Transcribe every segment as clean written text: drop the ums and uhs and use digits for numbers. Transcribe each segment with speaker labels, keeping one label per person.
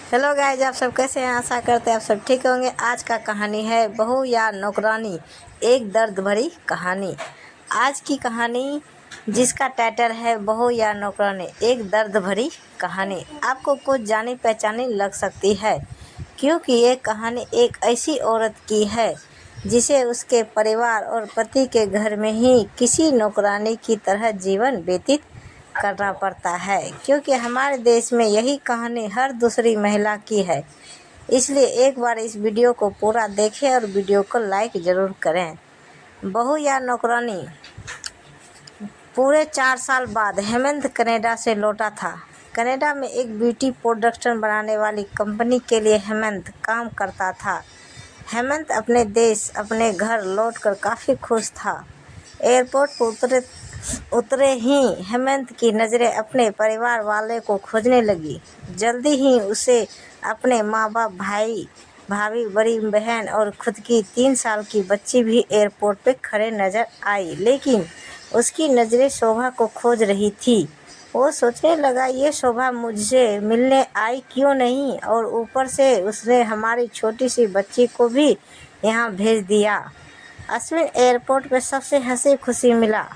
Speaker 1: Hello guys, आप सब कैसे हैं? आशा करते हैं आप सब ठीक होंगे। आज का कहानी है बहू या नौकरानी, एक दर्द भरी कहानी। आज की कहानी जिसका टाइटल है बहू या नौकरानी, एक दर्द भरी कहानी, आपको कुछ जानी पहचानी लग सकती है, क्योंकि ये कहानी एक ऐसी औरत की है जिसे उसके परिवार और पति के घर में ही किसी नौकरानी की तरह जीवन व्यतीत करना पड़ता है। क्योंकि हमारे देश में यही कहानी हर दूसरी महिला की है। इसलिए एक बार इस वीडियो को पूरा देखें और वीडियो को लाइक ज़रूर करें। बहू या नौकरानी। पूरे 4 साल बाद हेमंत कनाडा से लौटा था। कनाडा में एक ब्यूटी प्रोडक्शन बनाने वाली कंपनी के लिए हेमंत काम करता था। हेमंत अपने देश, अपने घर लौटकर काफ़ी खुश था। एयरपोर्ट पर उतरे ही हेमंत की नज़रें अपने परिवार वाले को खोजने लगी। जल्दी ही उसे अपने माँ बाप, भाई भाभी, बड़ी बहन और खुद की 3 साल की बच्ची भी एयरपोर्ट पे खड़े नजर आई। लेकिन उसकी नज़रें शोभा को खोज रही थी। वो सोचने लगा, ये शोभा मुझसे मिलने आई क्यों नहीं, और ऊपर से उसने हमारी छोटी सी बच्ची को भी यहाँ भेज दिया। अश्विन एयरपोर्ट पे सबसे हंसी खुशी मिला।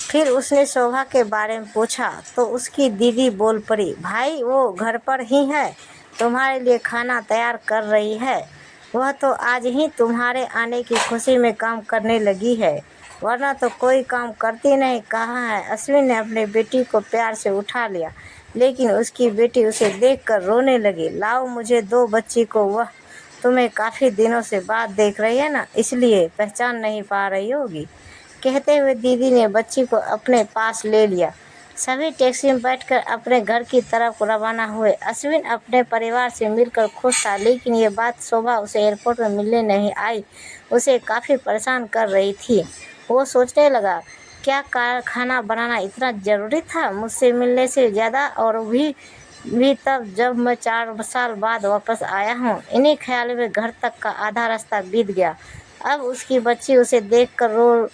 Speaker 1: फिर उसने शोभा के बारे में पूछा तो उसकी दीदी बोल पड़ी, भाई वो घर पर ही है, तुम्हारे लिए खाना तैयार कर रही है। वह तो आज ही तुम्हारे आने की खुशी में काम करने लगी है, वरना तो कोई काम करती नहीं। कहाँ है? अश्विन ने अपने बेटी को प्यार से उठा लिया, लेकिन उसकी बेटी उसे देखकर रोने लगी। लाओ मुझे दो बच्ची को, वह तुम्हें काफ़ी दिनों से बाद देख रही है ना, इसलिए पहचान नहीं पा रही होगी। कहते हुए दीदी ने बच्ची को अपने पास ले लिया। सभी टैक्सी में बैठकर अपने घर की तरफ रवाना हुए। अश्विन अपने परिवार से मिलकर खुश था, लेकिन ये बात शोभा उसे एयरपोर्ट में मिलने नहीं आई उसे काफ़ी परेशान कर रही थी। वो सोचने लगा, क्या खाना बनाना इतना ज़रूरी था मुझसे मिलने से ज़्यादा, और भी तब जब मैं 4 साल बाद वापस आया हूँ। इन्हीं ख्यालों में घर तक का आधा रास्ता बीत गया। अब उसकी बच्ची उसे देखकर रो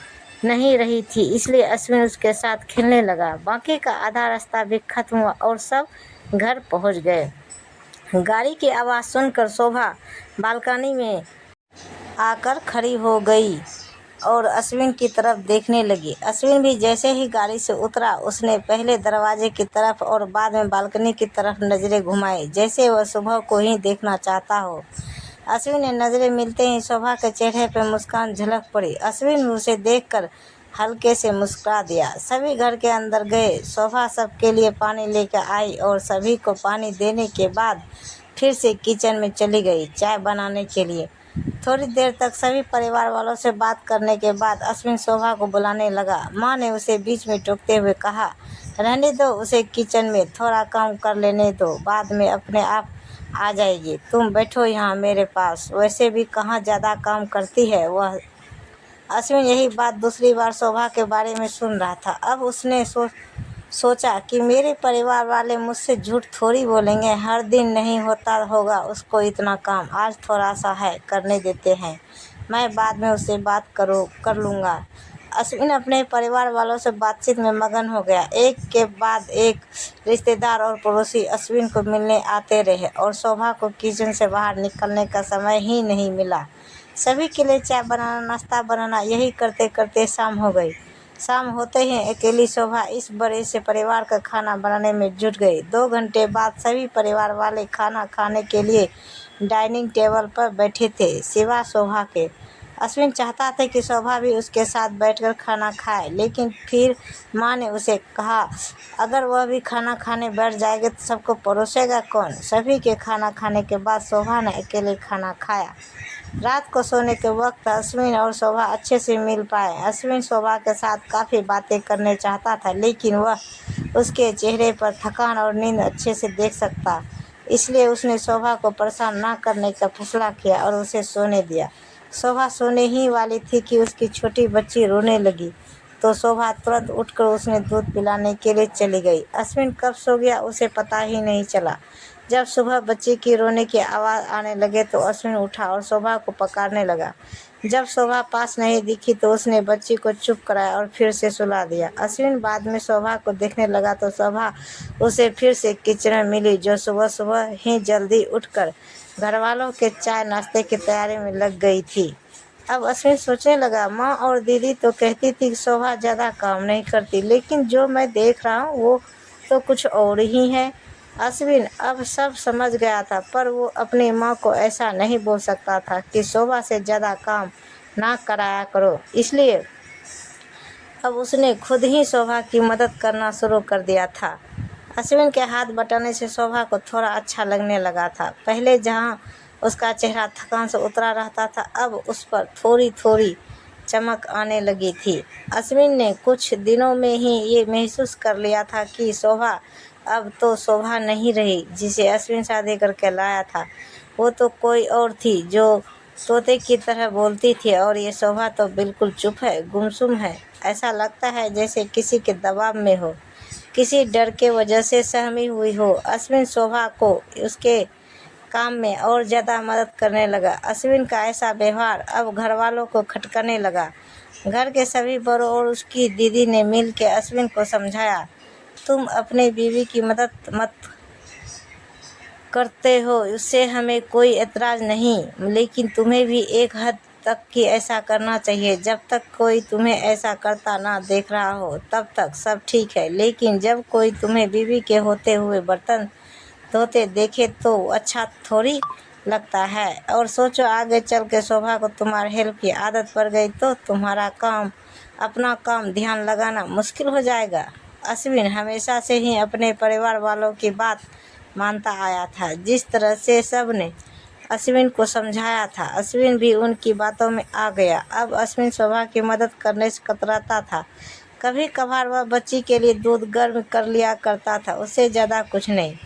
Speaker 1: नहीं रही थी, इसलिए अश्विन उसके साथ खेलने लगा। बाकी का आधा रास्ता भी खत्म हुआ और सब घर पहुंच गए। गाड़ी की आवाज़ सुनकर शोभा बालकनी में आकर खड़ी हो गई और अश्विन की तरफ देखने लगी। अश्विन भी जैसे ही गाड़ी से उतरा, उसने पहले दरवाजे की तरफ और बाद में बालकनी की तरफ नज़रें घुमाई, जैसे वह सुबह को ही देखना चाहता हो। अश्विन ने नज़रें मिलते ही शोभा के चेहरे पर मुस्कान झलक पड़ी। अश्विन उसे देखकर हल्के से मुस्कुरा दिया। सभी घर के अंदर गए। शोभा सबके लिए पानी लेकर आई और सभी को पानी देने के बाद फिर से किचन में चली गई चाय बनाने के लिए। थोड़ी देर तक सभी परिवार वालों से बात करने के बाद अश्विन शोभा को बुलाने लगा। माँ ने उसे बीच में टोकते हुए कहा, रहने दो उसे, किचन में थोड़ा काम कर लेने दो, बाद में अपने आप आ जाएगी। तुम बैठो यहाँ मेरे पास, वैसे भी कहाँ ज़्यादा काम करती है वह। अश्विन यही बात दूसरी बार शोभा के बारे में सुन रहा था। अब उसने सोचा कि मेरे परिवार वाले मुझसे झूठ थोड़ी बोलेंगे। हर दिन नहीं होता होगा उसको इतना काम, आज थोड़ा सा है, करने देते हैं, मैं बाद में उससे बात कर लूँगा। अश्विन अपने परिवार वालों से बातचीत में मगन हो गया। एक के बाद एक रिश्तेदार और पड़ोसी अश्विन को मिलने आते रहे और शोभा को किचन से बाहर निकलने का समय ही नहीं मिला। सभी के लिए चाय बनाना, नाश्ता बनाना, यही करते करते शाम हो गई। शाम होते ही अकेली शोभा इस बड़े से परिवार का खाना बनाने में जुट गई। 2 घंटे बाद सभी परिवार वाले खाना खाने के लिए डाइनिंग टेबल पर बैठे थे, सिवा शोभा के। अश्विन चाहता था कि शोभा भी उसके साथ बैठकर खाना खाए, लेकिन फिर माँ ने उसे कहा, अगर वह भी खाना खाने बैठ जाएगी तो सबको परोसेगा कौन। सभी के खाना खाने के बाद शोभा ने अकेले खाना खाया। रात को सोने के वक्त अश्विन और शोभा अच्छे से मिल पाए। अश्विन शोभा के साथ काफ़ी बातें करने चाहता था, लेकिन वह उसके चेहरे पर थकान और नींद अच्छे से देख सकता, इसलिए उसने शोभा को परेशान न करने का फैसला किया और उसे सोने दिया। शोभा सोने ही वाली थी कि उसकी छोटी बच्ची रोने लगी, तो शोभा तुरंत उठकर उसने दूध पिलाने के लिए चली गई। अश्विन कब सो गया उसे पता ही नहीं चला। जब सुबह बच्चे की रोने की आवाज़ आने लगे तो अश्विन उठा और शोभा को पुकारने लगा। जब शोभा पास नहीं दिखी तो उसने बच्ची को चुप कराया और फिर से सुला दिया। अश्विन बाद में शोभा को देखने लगा तो शोभा उसे फिर से किचन में मिली, जो सुबह सुबह ही जल्दी उठकर घर वालों के चाय नाश्ते की तैयारी में लग गई थी। अब अश्विन सोचने लगा, माँ और दीदी तो कहती थी कि शोभा ज़्यादा काम नहीं करती, लेकिन जो मैं देख रहा हूँ वो तो कुछ और ही है। अश्विन अब सब समझ गया था, पर वो अपनी माँ को ऐसा नहीं बोल सकता था कि शोभा से ज़्यादा काम ना कराया करो। इसलिए अब उसने खुद ही शोभा की मदद करना शुरू कर दिया था। अश्विन के हाथ बटाने से शोभा को थोड़ा अच्छा लगने लगा था। पहले जहाँ उसका चेहरा थकान से उतरा रहता था, अब उस पर थोड़ी थोड़ी चमक आने लगी थी। अश्विन ने कुछ दिनों में ही ये महसूस कर लिया था कि शोभा अब तो शोभा नहीं रही जिसे अश्विन शादी करके लाया था। वो तो कोई और थी, जो तोते की तरह बोलती थी, और ये शोभा तो बिल्कुल चुप है, गुमसुम है। ऐसा लगता है जैसे किसी के दबाव में हो, किसी डर के वजह से सहमी हुई हो। अश्विन शोभा को उसके काम में और ज़्यादा मदद करने लगा। अश्विन का ऐसा व्यवहार अब घर वालों को खटकने लगा। घर के सभी बड़ों और उसकी दीदी ने मिल के अश्विन को समझाया, तुम अपनी बीवी की मदद मत करते हो, उससे हमें कोई एतराज़ नहीं, लेकिन तुम्हें भी एक हद तक कि ऐसा करना चाहिए। जब तक कोई तुम्हें ऐसा करता ना देख रहा हो तब तक सब ठीक है, लेकिन जब कोई तुम्हें बीवी के होते हुए बर्तन धोते देखे तो अच्छा थोड़ी लगता है। और सोचो, आगे चल के शोभा को तुम्हारे हेल्प की आदत पड़ गई तो तुम्हारा काम अपना काम ध्यान लगाना मुश्किल हो जाएगा। अश्विन हमेशा से ही अपने परिवार वालों की बात मानता आया था। जिस तरह से सब ने अश्विन को समझाया था, अश्विन भी उनकी बातों में आ गया। अब अश्विन शोभा की मदद करने से कतराता था। कभी कभार वह बच्ची के लिए दूध गर्म कर लिया करता था, उससे ज़्यादा कुछ नहीं।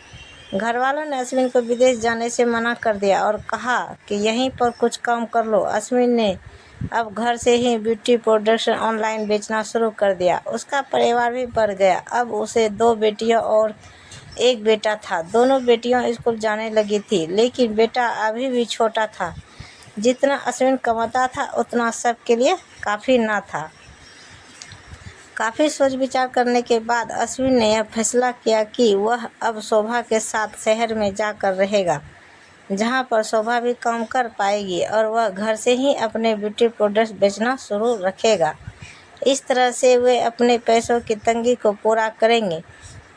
Speaker 1: घर वालों ने अश्विन को विदेश जाने से मना कर दिया और कहा कि यहीं पर कुछ काम कर लो। अश्विन ने अब घर से ही ब्यूटी प्रोडक्शन ऑनलाइन बेचना शुरू कर दिया। उसका परिवार भी बढ़ गया। अब उसे 2 बेटियां और 1 बेटा था। दोनों बेटियां स्कूल जाने लगी थी, लेकिन बेटा अभी भी छोटा था। जितना अश्विन कमाता था उतना सबके लिए काफ़ी ना था। काफ़ी सोच विचार करने के बाद अश्विन ने यह फैसला किया कि वह अब शोभा के साथ शहर में जाकर रहेगा, जहां पर शोभा भी काम कर पाएगी और वह घर से ही अपने ब्यूटी प्रोडक्ट्स बेचना शुरू रखेगा। इस तरह से वे अपने पैसों की तंगी को पूरा करेंगे।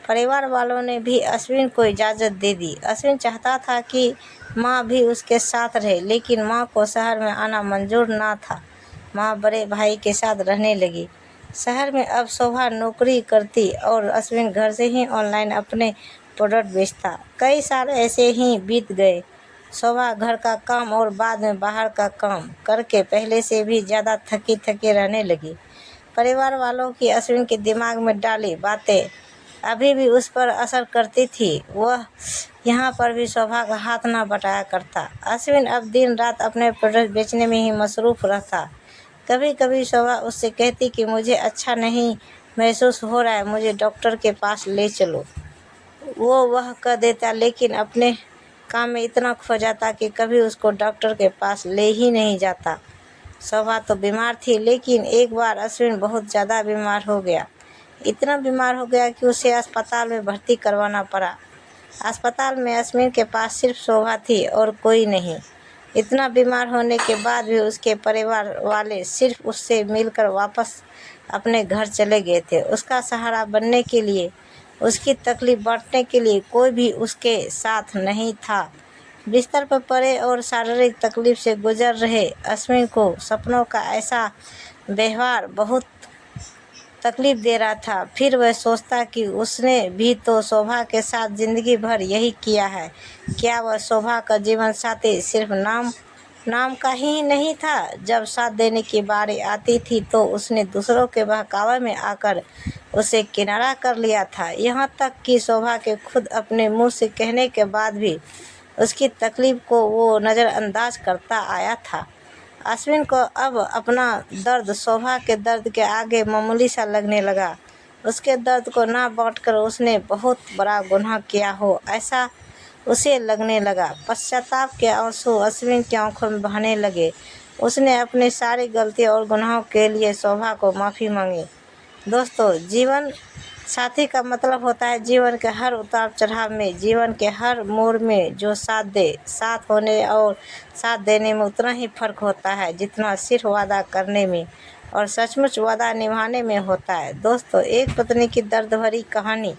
Speaker 1: परिवार वालों ने भी अश्विन को इजाज़त दे दी। अश्विन चाहता था कि माँ भी उसके साथ रहे, लेकिन माँ को शहर में आना मंजूर ना था। माँ बड़े भाई के साथ रहने लगी। शहर में अब शोभा नौकरी करती और अश्विन घर से ही ऑनलाइन अपने प्रोडक्ट बेचता। कई साल ऐसे ही बीत गए। शोभा घर का काम और बाद में बाहर का काम करके पहले से भी ज़्यादा थकी थकी रहने लगी। परिवार वालों की अश्विन के दिमाग में डाली बातें अभी भी उस पर असर करती थी। वह यहाँ पर भी शोभा का हाथ न बटाया करता। अश्विन अब दिन रात अपने प्रोडक्ट बेचने में ही मसरूफ़ रहता। कभी कभी शोभा उससे कहती कि मुझे अच्छा नहीं महसूस हो रहा है, मुझे डॉक्टर के पास ले चलो। वो वह कह देता, लेकिन अपने काम में इतना खो जाता कि कभी उसको डॉक्टर के पास ले ही नहीं जाता। शोभा तो बीमार थी, लेकिन एक बार अश्विन बहुत ज़्यादा बीमार हो गया। इतना बीमार हो गया कि उसे अस्पताल में भर्ती करवाना पड़ा। अस्पताल में अश्विन के पास सिर्फ शोभा थी और कोई नहीं। इतना बीमार होने के बाद भी उसके परिवार वाले सिर्फ उससे मिलकर वापस अपने घर चले गए थे। उसका सहारा बनने के लिए, उसकी तकलीफ बांटने के लिए कोई भी उसके साथ नहीं था। बिस्तर पर पड़े और शारीरिक तकलीफ से गुजर रहे अश्विन को सपनों का ऐसा व्यवहार बहुत तकलीफ दे रहा था। फिर वह सोचता कि उसने भी तो शोभा के साथ ज़िंदगी भर यही किया है। क्या वह शोभा का जीवन साथी सिर्फ नाम का ही नहीं था? जब साथ देने की बारी आती थी तो उसने दूसरों के बहकावे में आकर उसे किनारा कर लिया था। यहाँ तक कि शोभा के खुद अपने मुँह से कहने के बाद भी उसकी तकलीफ को वो नज़रअंदाज करता आया था। अश्विन को अब अपना दर्द शोभा के दर्द के आगे मामूली सा लगने लगा। उसके दर्द को ना बांटकर उसने बहुत बड़ा गुनाह किया हो, ऐसा उसे लगने लगा। पश्चाताप के आंसू अश्विन की आंखों में बहने लगे। उसने अपनी सारी गलतियों और गुनाहों के लिए शोभा को माफ़ी मांगी। दोस्तों, जीवन साथी का मतलब होता है जीवन के हर उतार चढ़ाव में, जीवन के हर मोड़ में जो साथ दे। साथ होने और साथ देने में उतना ही फर्क होता है जितना सिर्फ वादा करने में और सचमुच वादा निभाने में होता है। दोस्तों, एक पत्नी की दर्द भरी कहानी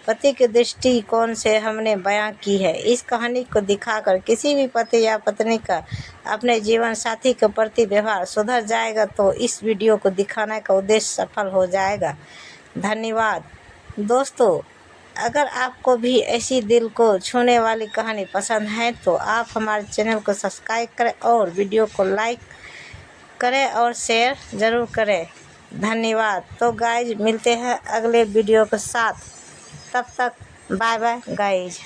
Speaker 1: पति के दृष्टिकोण से हमने बयां की है। इस कहानी को दिखाकर किसी भी पति या पत्नी का अपने जीवन साथी के प्रति व्यवहार सुधर जाएगा तो इस वीडियो को दिखाने का उद्देश्य सफल हो जाएगा। धन्यवाद। दोस्तों, अगर आपको भी ऐसी दिल को छूने वाली कहानी पसंद है तो आप हमारे चैनल को सब्सक्राइब करें और वीडियो को लाइक करें और शेयर ज़रूर करें। धन्यवाद। तो गाइज, मिलते हैं अगले वीडियो के साथ। तब तक बाय बाय गाइज।